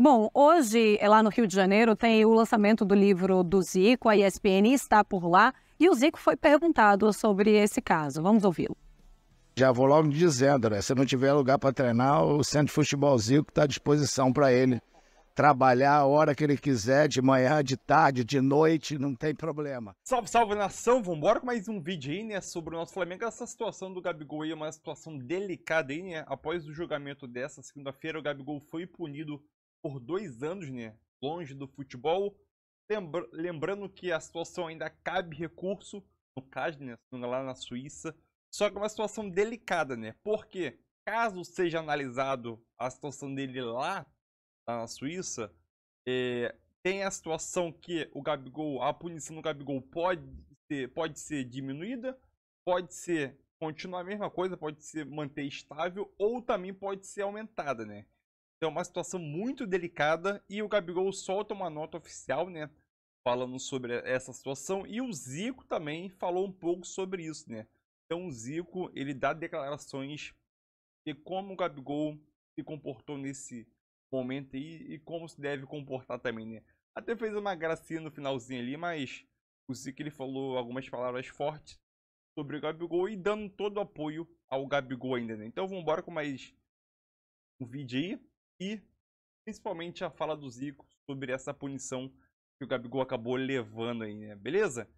Bom, hoje, lá no Rio de Janeiro, tem o lançamento do livro do Zico, a ESPN está por lá, e o Zico foi perguntado sobre esse caso. Vamos ouvi-lo. Já vou logo dizendo, né? Se não tiver lugar para treinar, o Centro de Futebol Zico está à disposição para ele trabalhar a hora que ele quiser, de manhã, de tarde, de noite, não tem problema. Salve, salve, nação! Vambora com mais um vídeo aí, né, sobre o nosso Flamengo. Essa situação do Gabigol aí é uma situação delicada aí, né? Após o julgamento dessa segunda-feira, o Gabigol foi punido por 2 anos, né, longe do futebol. Lembrando que a situação ainda cabe recurso no CAS, né, lá na Suíça. Só que é uma situação delicada, né? Porque caso seja analisado a situação dele lá na Suíça, tem a situação que o Gabigol, a punição do Gabigol pode ser diminuída, pode ser continuar a mesma coisa, pode ser manter estável ou também pode ser aumentada, né? Então é uma situação muito delicada e o Gabigol solta uma nota oficial, né, falando sobre essa situação, e o Zico também falou um pouco sobre isso, né? Então o Zico, ele dá declarações de como o Gabigol se comportou nesse momento aí e como se deve comportar também, né? Até fez uma gracinha no finalzinho ali, mas o Zico, ele falou algumas palavras fortes sobre o Gabigol e dando todo o apoio ao Gabigol ainda, né? Então vamos embora com mais um vídeo aí e principalmente a fala do Zico sobre essa punição que o Gabigol acabou levando aí, né? Beleza?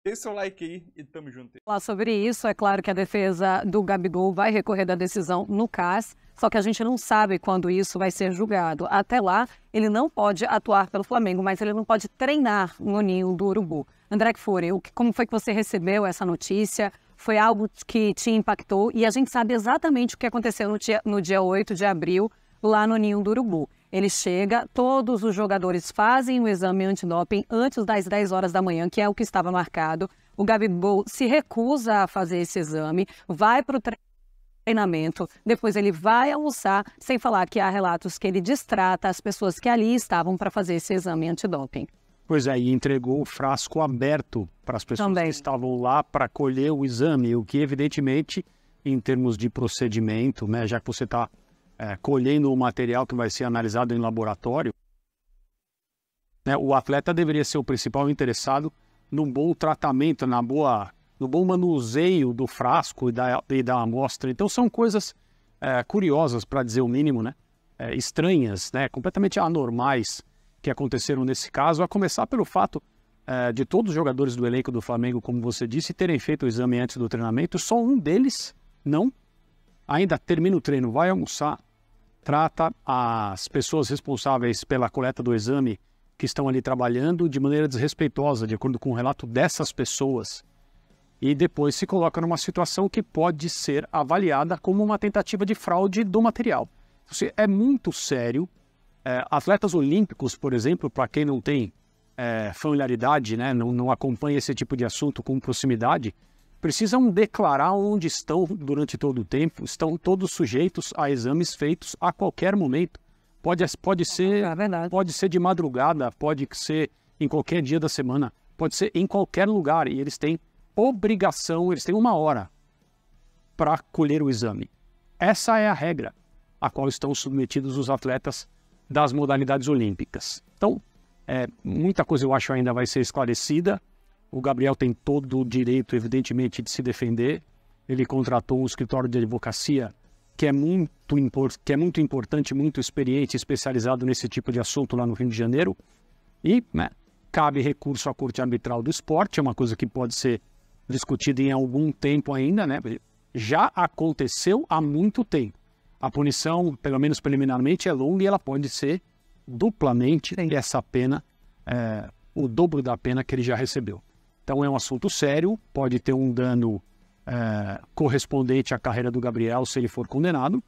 Deixe seu like aí e tamo junto. Falar sobre isso, é claro que a defesa do Gabigol vai recorrer da decisão no CAS, só que a gente não sabe quando isso vai ser julgado. Até lá, ele não pode atuar pelo Flamengo, mas ele não pode treinar no Ninho do Urubu. André Kfouri, como foi que você recebeu essa notícia? Foi algo que te impactou? E a gente sabe exatamente o que aconteceu no dia 8 de abril, lá no Ninho do Urubu. Ele chega, todos os jogadores fazem o exame antidoping antes das 10 horas da manhã, que é o que estava marcado. O Gabigol se recusa a fazer esse exame, vai para o treinamento, depois ele vai almoçar, sem falar que há relatos que ele distrata as pessoas que ali estavam para fazer esse exame antidoping. Pois é, e entregou o frasco aberto para as pessoas que estavam lá para colher o exame, o que evidentemente, em termos de procedimento, né, já que você está colhendo o material que vai ser analisado em laboratório, né, o atleta deveria ser o principal interessado num bom tratamento, no bom manuseio do frasco e da amostra. Então são coisas curiosas, para dizer o mínimo, né, estranhas, né, completamente anormais que aconteceram nesse caso, a começar pelo fato de todos os jogadores do elenco do Flamengo, como você disse, terem feito o exame antes do treinamento. Só um deles não. Ainda termina o treino, vai almoçar, trata as pessoas responsáveis pela coleta do exame que estão ali trabalhando de maneira desrespeitosa, de acordo com o relato dessas pessoas, e depois se coloca numa situação que pode ser avaliada como uma tentativa de fraude do material. É muito sério. Atletas olímpicos, por exemplo, para quem não tem familiaridade, né, não acompanha esse tipo de assunto com proximidade, precisam declarar onde estão durante todo o tempo, estão todos sujeitos a exames feitos a qualquer momento. Pode ser de madrugada, pode ser em qualquer dia da semana, pode ser em qualquer lugar, e eles têm obrigação, eles têm 1 hora para colher o exame. Essa é a regra a qual estão submetidos os atletas das modalidades olímpicas. Então, muita coisa eu acho ainda vai ser esclarecida. O Gabriel tem todo o direito, evidentemente, de se defender. Ele contratou um escritório de advocacia que é muito importante, muito experiente, especializado nesse tipo de assunto lá no Rio de Janeiro. E cabe recurso à Corte Arbitral do Esporte, é uma coisa que pode ser discutida em algum tempo ainda, né? Já aconteceu há muito tempo. A punição, pelo menos preliminarmente, é longa e ela pode ser duplamente essa pena, o dobro da pena que ele já recebeu. Então é um assunto sério, pode ter um dano correspondente à carreira do Gabriel se ele for condenado,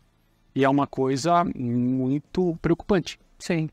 e é uma coisa muito preocupante. Sim.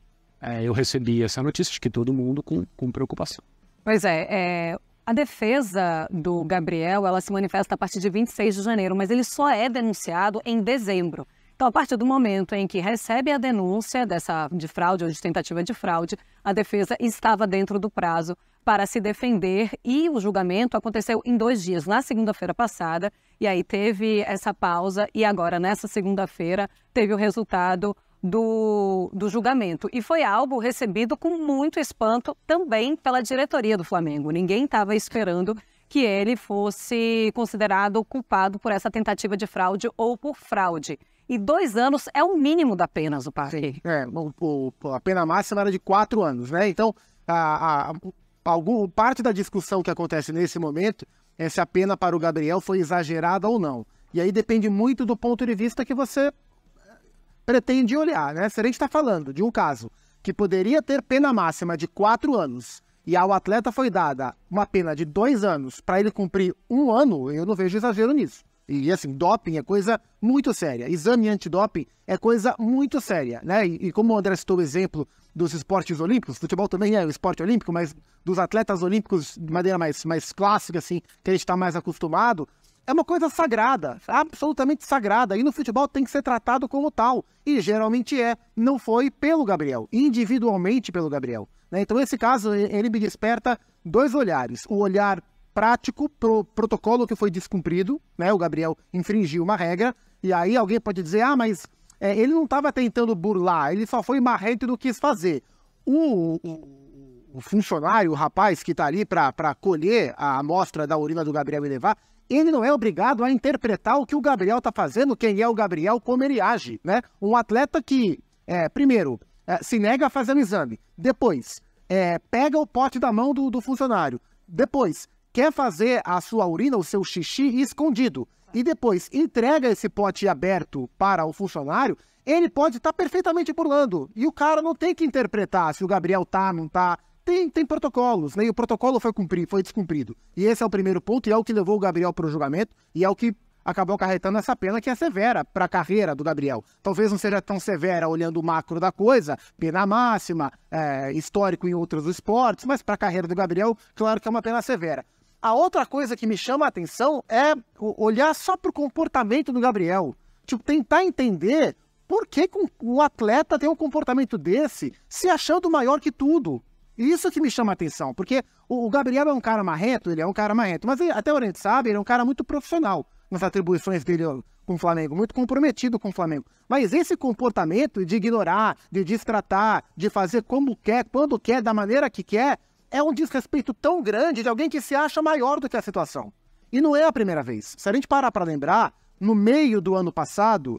Eu recebi essa notícia, acho que todo mundo com preocupação. Pois a defesa do Gabriel, ela se manifesta a partir de 26 de janeiro, mas ele só é denunciado em dezembro. Então, a partir do momento em que recebe a denúncia de fraude ou de tentativa de fraude, a defesa estava dentro do prazo para se defender e o julgamento aconteceu em 2 dias, na segunda-feira passada, e aí teve essa pausa e agora, nessa segunda-feira, teve o resultado do julgamento. E foi algo recebido com muito espanto também pela diretoria do Flamengo. Ninguém estava esperando que ele fosse considerado culpado por essa tentativa de fraude ou por fraude. E 2 anos é o mínimo da pena, Zupari. A pena máxima era de 4 anos, né? Então, parte da discussão que acontece nesse momento é se a pena para o Gabriel foi exagerada ou não. E aí depende muito do ponto de vista que você pretende olhar, né? Se a gente está falando de um caso que poderia ter pena máxima de 4 anos e ao atleta foi dada uma pena de 2 anos para ele cumprir 1 ano, eu não vejo exagero nisso. E assim, doping é coisa muito séria. Exame antidoping é coisa muito séria, né? E como o André citou o exemplo dos esportes olímpicos, futebol também é o esporte olímpico, mas dos atletas olímpicos de maneira mais clássica, assim, que a gente está mais acostumado, é uma coisa sagrada, absolutamente sagrada. E no futebol tem que ser tratado como tal. E geralmente é. Não foi pelo Gabriel, individualmente pelo Gabriel, né? Então esse caso, ele me desperta 2 olhares. O olhar prático pro protocolo que foi descumprido, né? O Gabriel infringiu uma regra. E aí alguém pode dizer, mas ele não estava tentando burlar, ele só foi marrento e não quis fazer. O funcionário, o rapaz que está ali para colher a amostra da urina do Gabriel e levar, ele não é obrigado a interpretar o que o Gabriel está fazendo, quem é o Gabriel, como ele age, né? Um atleta que, primeiro, se nega a fazer o exame, depois, pega o pote da mão do funcionário, depois, quer fazer a sua urina, o seu xixi escondido, e depois entrega esse pote aberto para o funcionário, ele pode estar perfeitamente burlando. E o cara não tem que interpretar se o Gabriel tá, não tá. Tem protocolos, né? E o protocolo foi descumprido. E esse é o primeiro ponto, e é o que levou o Gabriel para o julgamento, e é o que acabou acarretando essa pena que é severa para a carreira do Gabriel. Talvez não seja tão severa olhando o macro da coisa, pena máxima, histórico em outros esportes, mas para a carreira do Gabriel, claro que é uma pena severa. A outra coisa que me chama a atenção é olhar só para o comportamento do Gabriel. Tipo, tentar entender por que um atleta tem um comportamento desse se achando maior que tudo. Isso que me chama a atenção, porque o Gabriel é um cara marrento, ele é um cara marrento, mas até onde a gente sabe, ele é um cara muito profissional nas atribuições dele com o Flamengo, muito comprometido com o Flamengo. Mas esse comportamento de ignorar, de destratar, de fazer como quer, quando quer, da maneira que quer, é um desrespeito tão grande de alguém que se acha maior do que a situação. E não é a primeira vez. Se a gente parar para lembrar, no meio do ano passado,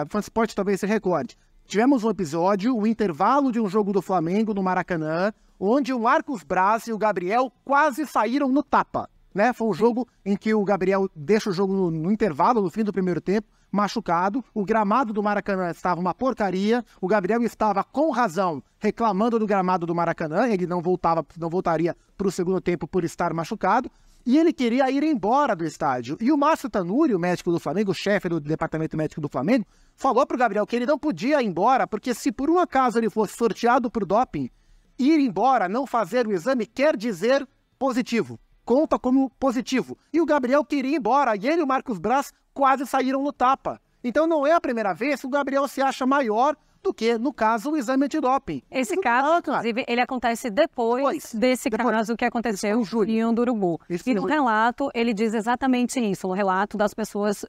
o Fansport talvez se recorde, tivemos um episódio, o intervalo de um jogo do Flamengo no Maracanã, onde o Marcos Braz e o Gabriel quase saíram no tapa, né? Foi um jogo em que o Gabriel deixa o jogo no intervalo, no fim do primeiro tempo, machucado, o gramado do Maracanã estava uma porcaria, o Gabriel estava com razão reclamando do gramado do Maracanã, ele não voltaria para o segundo tempo por estar machucado, e ele queria ir embora do estádio. E o Márcio Tanuri, o médico do Flamengo, o chefe do departamento médico do Flamengo, falou para o Gabriel que ele não podia ir embora, porque se por um acaso ele fosse sorteado por doping, ir embora, não fazer o exame, quer dizer positivo. Conta como positivo. E o Gabriel queria ir embora. E ele e o Marcos Braz quase saíram no tapa. Então não é a primeira vez que o Gabriel se acha maior do que, no caso, o exame antidoping. Esse caso, inclusive, ele acontece depois desse caso que aconteceu em Urubu. E no relato, ele diz exatamente isso, no relato das pessoas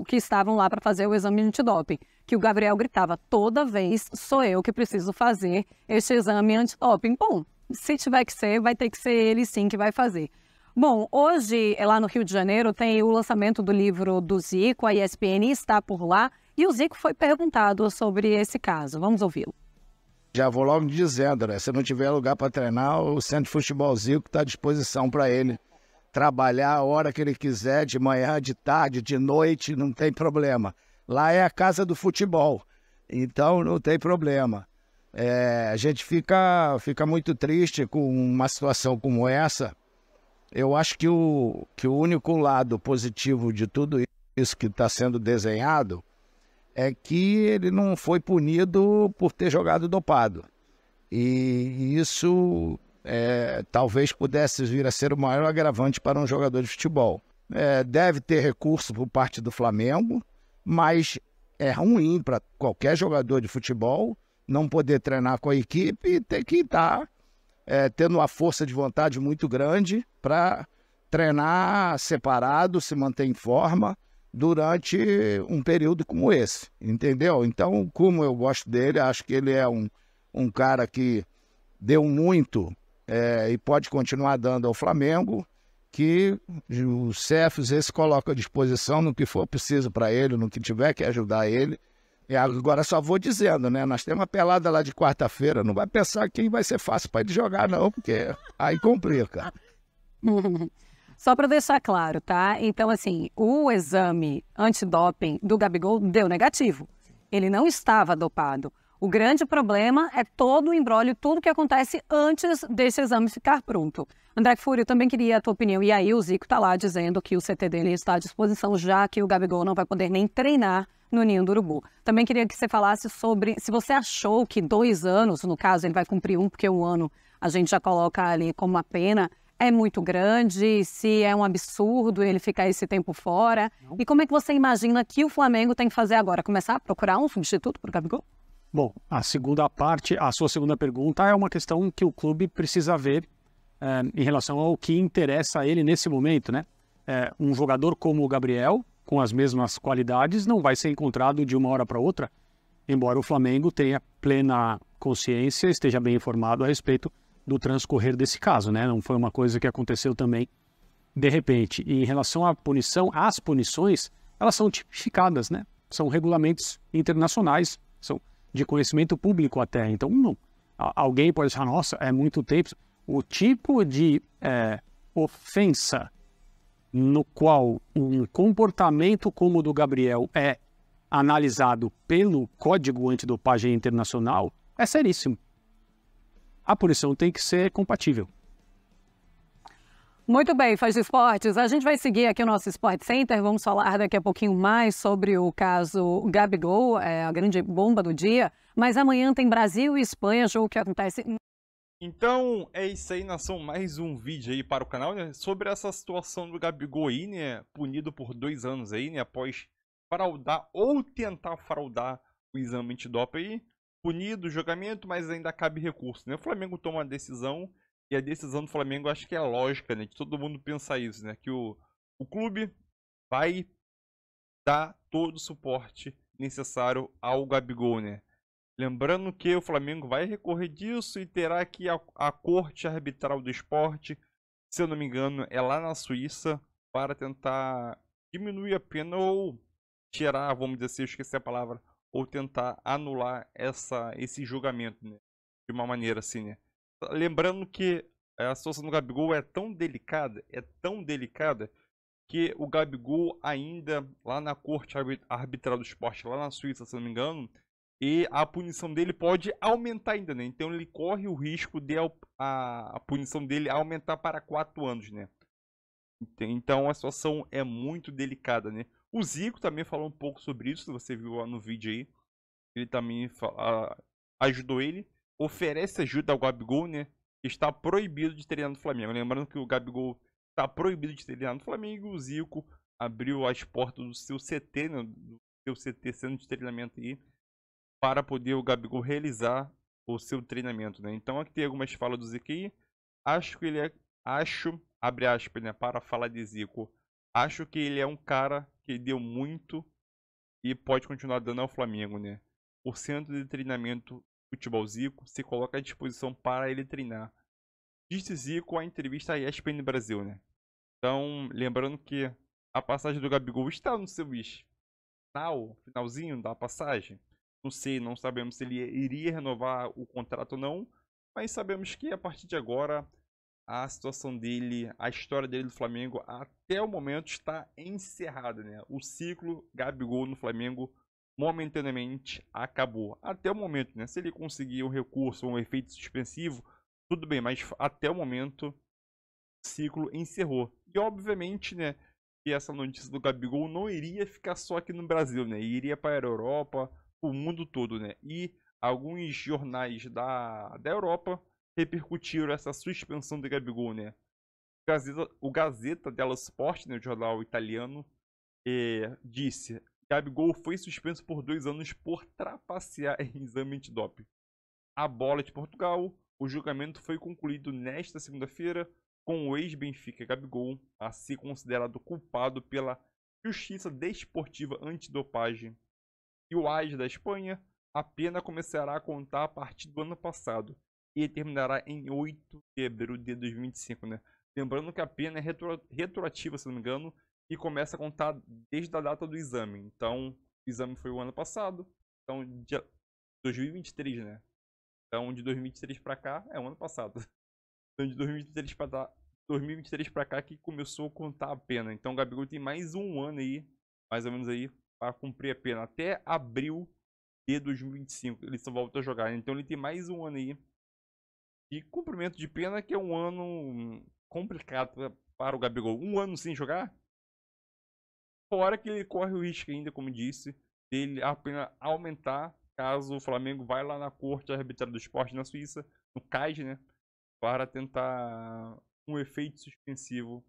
que estavam lá para fazer o exame antidoping, que o Gabriel gritava, toda vez sou eu que preciso fazer este exame antidoping. Bom, se tiver que ser, vai ter que ser ele sim que vai fazer. Bom, hoje, lá no Rio de Janeiro, tem o lançamento do livro do Zico, a ESPN está por lá, e o Zico foi perguntado sobre esse caso. Vamos ouvi-lo. Já vou logo dizendo, né? Se não tiver lugar para treinar, o Centro de Futebol Zico está à disposição para ele trabalhar a hora que ele quiser, de manhã, de tarde, de noite, não tem problema. Lá é a casa do futebol, então não tem problema. A gente fica muito triste com uma situação como essa. Eu acho que o único lado positivo de tudo isso que está sendo desenhado é que ele não foi punido por ter jogado dopado. E isso talvez pudesse vir a ser o maior agravante para um jogador de futebol. Deve ter recurso por parte do Flamengo, mas é ruim para qualquer jogador de futebol não poder treinar com a equipe e ter que estar tendo uma força de vontade muito grande para treinar separado, se manter em forma. durante um período como esse, entendeu? Então, como eu gosto dele, acho que ele é um cara que deu muito e pode continuar dando ao Flamengo, que o CFZ se coloca à disposição no que for preciso para ele, no que tiver que ajudar ele. Agora só vou dizendo, né? Nós temos uma pelada lá de quarta-feira, não vai pensar que vai ser fácil para ele jogar não, porque aí complica. Só para deixar claro, tá? Então, assim, o exame antidoping do Gabigol deu negativo. Ele não estava dopado. O grande problema é todo o imbróglio, tudo que acontece antes desse exame ficar pronto. André Kfouri, eu também queria a tua opinião. E aí o Zico está lá dizendo que o CT dele está à disposição, já que o Gabigol não vai poder nem treinar no Ninho do Urubu. Também queria que você falasse sobre se você achou que 2 anos, no caso ele vai cumprir porque 1 ano a gente já coloca ali como uma pena, é muito grande, se é um absurdo ele ficar esse tempo fora. Não. E como é que você imagina que o Flamengo tem que fazer agora? Começar a procurar um substituto para o Gabigol? Bom, a segunda parte, a sua segunda pergunta é uma questão que o clube precisa ver em relação ao que interessa a ele nesse momento, né? Um jogador como o Gabriel, com as mesmas qualidades, não vai ser encontrado de uma hora para outra, embora o Flamengo tenha plena consciência, esteja bem informado a respeito do transcorrer desse caso, né? Não foi uma coisa que aconteceu também de repente. E em relação à punição, as punições, elas são tipificadas, né? São regulamentos internacionais, são de conhecimento público até. Então, não. Alguém pode achar, nossa, é muito tempo. O tipo de ofensa no qual um comportamento como o do Gabriel é analisado pelo Código Antidopagem Internacional é seríssimo. A punição tem que ser compatível. Muito bem, Faz de Esportes. A gente vai seguir aqui o nosso Sport Center. Vamos falar daqui a pouquinho mais sobre o caso Gabigol, a grande bomba do dia. Mas amanhã tem Brasil e Espanha, jogo que acontece... Então, é isso aí, nação. Mais um vídeo aí para o canal, né? Sobre essa situação do Gabigol aí, né? Punido por 2 anos aí, né? Após fraudar ou tentar fraudar o exame antidoping aí. Punido o julgamento, mas ainda cabe recurso, né? O Flamengo toma uma decisão. E a decisão do Flamengo, acho que é lógica, né? Que todo mundo pensa isso, né? Que o clube vai dar todo o suporte necessário ao Gabigol, né? Lembrando que o Flamengo vai recorrer disso e terá que a Corte Arbitral do Esporte, se eu não me engano, é lá na Suíça, para tentar diminuir a pena ou tirar, vamos dizer assim, eu esqueci a palavra, ou tentar anular esse julgamento, né? De uma maneira assim, né? Lembrando que a situação do Gabigol é tão delicada, que o Gabigol ainda lá na Corte Arbitral do Esporte, lá na Suíça, se não me engano, e a punição dele pode aumentar ainda, né? Então ele corre o risco de a punição dele aumentar para 4 anos, né? Então a situação é muito delicada, né? O Zico também falou um pouco sobre isso, você viu lá no vídeo aí. Ele também ajudou ele. Oferece ajuda ao Gabigol, né? Está proibido de treinar no Flamengo. Lembrando que o Gabigol está proibido de treinar no Flamengo. O Zico abriu as portas do seu CT, né? Do seu CT Centro de Treinamento aí, para poder o Gabigol realizar o seu treinamento, né? Então aqui tem algumas falas do Zico aí. Acho que ele abre aspas, né? Para falar de Zico. Acho que ele é um cara que deu muito e pode continuar dando ao Flamengo, né? O centro de treinamento Futebol Zico se coloca à disposição para ele treinar. Disse Zico à entrevista à ESPN Brasil, né? Então, lembrando que a passagem do Gabigol está no seu finalzinho da passagem. Não sei, não sabemos se ele iria renovar o contrato ou não, mas sabemos que a partir de agora a situação dele, a história dele do Flamengo até o momento está encerrada, né? O ciclo Gabigol no Flamengo momentaneamente acabou. Até o momento, né? Se ele conseguir um recurso, um efeito suspensivo, tudo bem, mas até o momento o ciclo encerrou. E obviamente, né, que essa notícia do Gabigol não iria ficar só aqui no Brasil, né? Iria para a Europa, o mundo todo, né? E alguns jornais da Europa repercutiram essa suspensão de Gabigol, né? O Gazeta dello Sport, né, o jornal italiano, disse: Gabigol foi suspenso por 2 anos por trapacear em exame antidoping. A bola de Portugal, o julgamento foi concluído nesta segunda-feira, com o ex-Benfica Gabigol a ser considerado culpado pela Justiça Desportiva Antidopagem e o AIS da Espanha, a pena começará a contar a partir do ano passado e terminará em 8 de abril de 2025, né? Lembrando que a pena é retroativa, se não me engano, e começa a contar desde a data do exame. Então, o exame foi o ano passado, então de 2023, né? Então, de 2023 para cá é o ano passado. Então, de 2023 para cá que começou a contar a pena. Então, o Gabigol tem mais um ano aí, mais ou menos aí, para cumprir a pena. Até abril de 2025 ele só volta a jogar. Então, ele tem mais um ano aí de cumprimento de pena, que é um ano complicado para o Gabigol. Um ano sem jogar, fora que ele corre o risco ainda, como disse, dele a pena aumentar caso o Flamengo vá lá na Corte Arbitral do Esporte na Suíça, no CAS, né, para tentar um efeito suspensivo.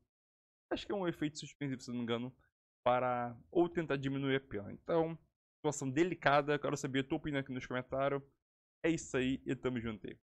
Acho que é um efeito suspensivo, se não me engano, para ou tentar diminuir a pena. Então, situação delicada. Quero saber a tua opinião aqui nos comentários. É isso aí e tamo junto aí.